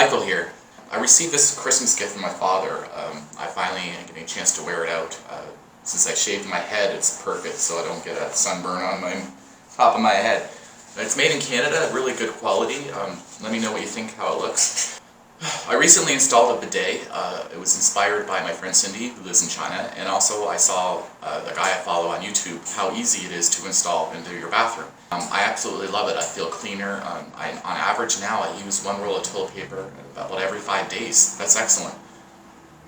Michael here. I received this Christmas gift from my father. I finally am getting a chance to wear it out. Since I shaved my head, it's perfect so I don't get a sunburn on my top of my head. It's made in Canada, really good quality. Let me know what you think, how it looks. I recently installed a bidet. It was inspired by my friend Cindy, who lives in China, and also I saw the guy I follow on YouTube, how easy it is to install into your bathroom. I absolutely love it. I feel cleaner. On average now, I use one roll of toilet paper about every 5 days. That's excellent.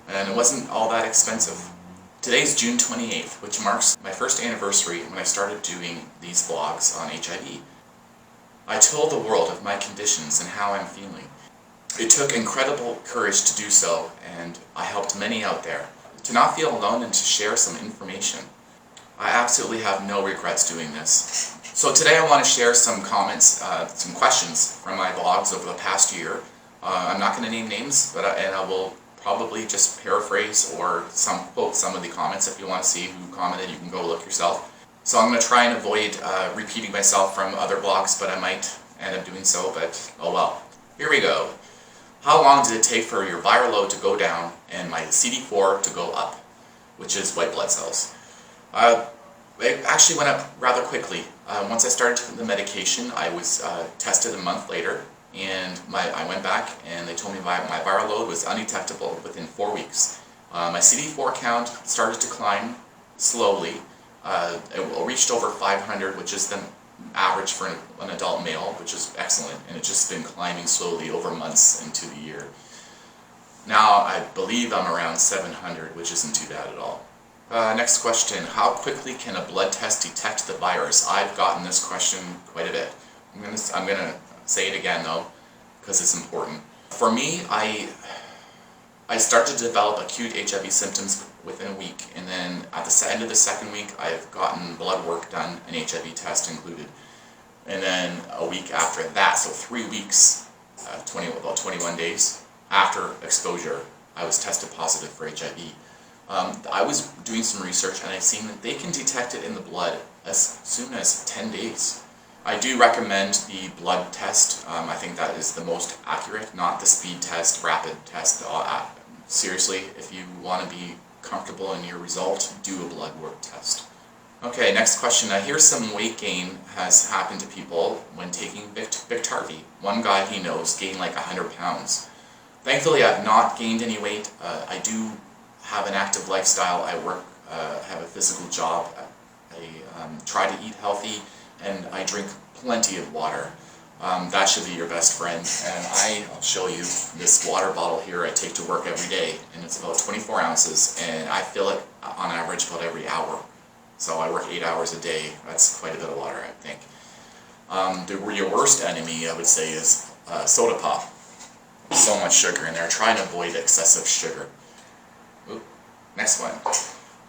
And it wasn't all that expensive. Today's June 28th, which marks my first anniversary when I started doing these vlogs on HIV. I told the world of my conditions and how I'm feeling. It took incredible courage to do so, and I helped many out there. To not feel alone and to share some information. I absolutely have no regrets doing this. So today I want to share some comments, some questions from my vlogs over the past year. I'm not going to name names, but I will probably just paraphrase or quote some of the comments. If you want to see who commented, you can go look yourself. So I'm going to try and avoid repeating myself from other vlogs, but I might end up doing so, but oh well. Here we go. How long did it take for your viral load to go down and my CD4 to go up, which is white blood cells? It actually went up rather quickly. Once I started the medication, I was tested a month later, and I went back and they told me my viral load was undetectable within 4 weeks. My CD4 count started to climb slowly. It reached over 500, which is the average for an adult male, which is excellent, and it's just been climbing slowly over months into the year. Now I believe I'm around 700, which isn't too bad at all. Next question, how quickly can a blood test detect the virus? I've gotten this question quite a bit. I'm gonna say it again though, because it's important. For me, I started to develop acute HIV symptoms within a week, and then at the end of the second week, I've gotten blood work done, an HIV test included. And then a week after that, so 3 weeks, about 21 days after exposure, I was tested positive for HIV. I was doing some research and I've seen that they can detect it in the blood as soon as 10 days. I do recommend the blood test. I think that is the most accurate, not the speed test, rapid test. Seriously, if you want to be comfortable in your result, do a blood work test. Okay, next question. I hear some weight gain has happened to people when taking Biktarvy. One guy he knows gained like 100 pounds. Thankfully, I've not gained any weight. I do have an active lifestyle. I work, have a physical job. I try to eat healthy, and I drink plenty of water. That should be your best friend, and I'll show you this water bottle here I take to work every day, and it's about 24 ounces, and I fill it on average about every hour. So I work 8 hours a day. That's quite a bit of water, I think. Your worst enemy, I would say, is soda pop. So much sugar in there. Try and avoid excessive sugar. Oop. Next one.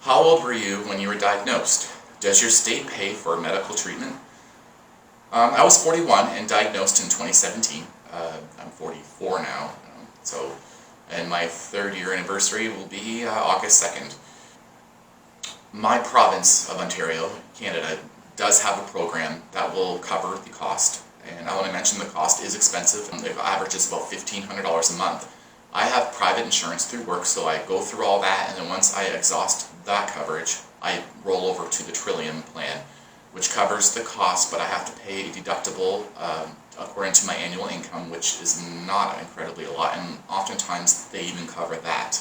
How old were you when you were diagnosed? Does your state pay for medical treatment? I was 41 and diagnosed in 2017. I'm 44 now, and my 3rd year anniversary will be August 2nd. My province of Ontario, Canada, does have a program that will cover the cost, and I want to mention the cost is expensive. The average is about $1,500 a month. I have private insurance through work, so I go through all that, and then once I exhaust that coverage, I roll over to the Trillium plan, which covers the cost, but I have to pay a deductible according to my annual income, which is not incredibly a lot, and oftentimes they even cover that.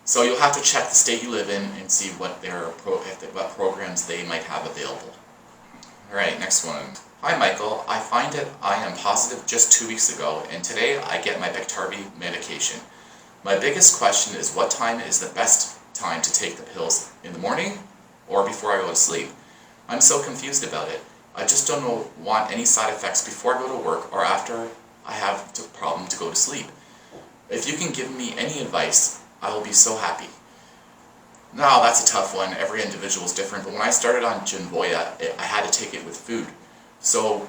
So you'll have to check the state you live in and see what what programs they might have available. Alright, next one. Hi Michael, I find that I am positive just 2 weeks ago, and today I get my Biktarvy medication. My biggest question is what time is the best time to take the pills, in the morning or before I go to sleep? I'm so confused about it. I just don't want any side effects before I go to work or after I have the problem to go to sleep. If you can give me any advice, I will be so happy. Now that's a tough one. Every individual is different, but when I started on Genvoya, I had to take it with food. So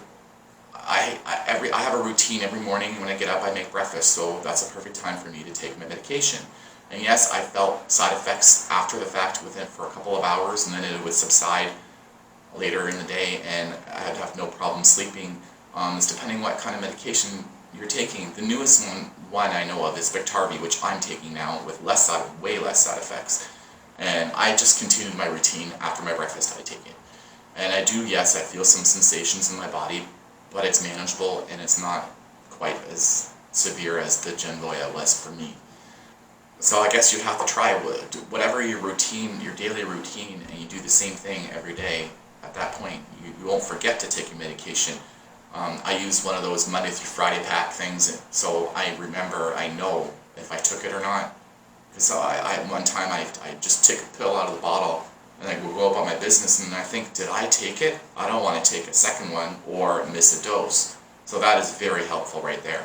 I have a routine every morning. When I get up, I make breakfast, so that's a perfect time for me to take my medication. And yes, I felt side effects after the fact for a couple of hours, and then it would subside later in the day, and I'd have no problem sleeping. It's depending what kind of medication you're taking, the newest one I know of is Victarvi, which I'm taking now with way less side effects. And I just continued my routine. After my breakfast, I take it. And I do, yes, I feel some sensations in my body, but it's manageable and it's not quite as severe as the Genvoya was for me. So I guess you have to try whatever your routine, your daily routine, and you do the same thing every day. At that point, you won't forget to take your medication. I use one of those Monday through Friday pack things, so I remember, I know if I took it or not. So one time I just took a pill out of the bottle and I would go about my business and I think, did I take it? I don't want to take a second one or miss a dose. So that is very helpful right there.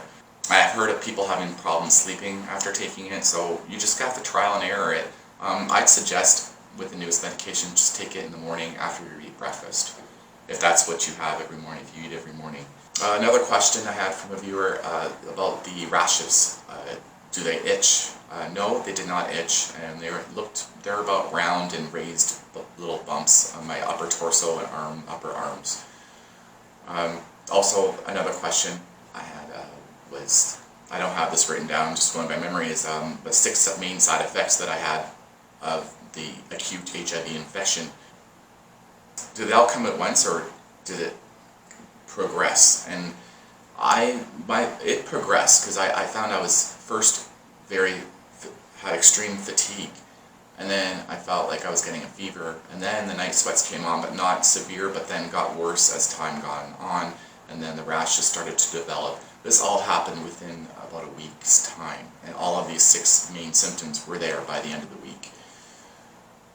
I've heard of people having problems sleeping after taking it, so you just got to trial and error it. I'd suggest with the newest medication, just take it in the morning after you eat breakfast, if that's what you have every morning, if you eat every morning. Another question I had from a viewer about the rashes. Do they itch? No, they did not itch, and they're about round and raised little bumps on my upper torso and upper arms. Also, another question I had was, I don't have this written down, just going by memory, is the 6 main side effects that I had of the acute HIV infection. Did they all come at once, or did it progress? And it progressed, because I found I was first had extreme fatigue, and then I felt like I was getting a fever, and then the night sweats came on, but not severe, but then got worse as time got on, and then the rashes started to develop. This all happened within about a week's time, and all of these 6 main symptoms were there by the end of the week.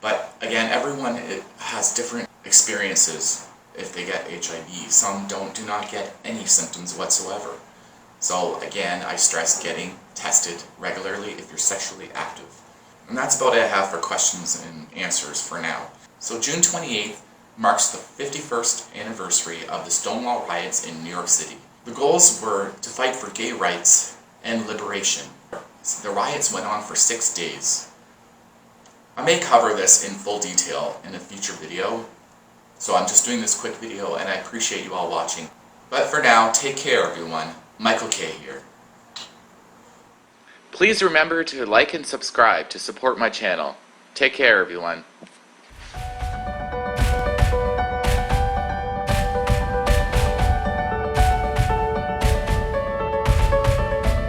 But again, everyone has different experiences if they get HIV. Some do not get any symptoms whatsoever. So again, I stress getting tested regularly if you're sexually active. And that's about it I have for questions and answers for now. So June 28th marks the 51st anniversary of the Stonewall Riots in New York City. The goals were to fight for gay rights and liberation. The riots went on for 6 days. I may cover this in full detail in a future video, so I'm just doing this quick video, and I appreciate you all watching. But for now, take care everyone. Michael K. here. Please remember to like and subscribe to support my channel. Take care everyone.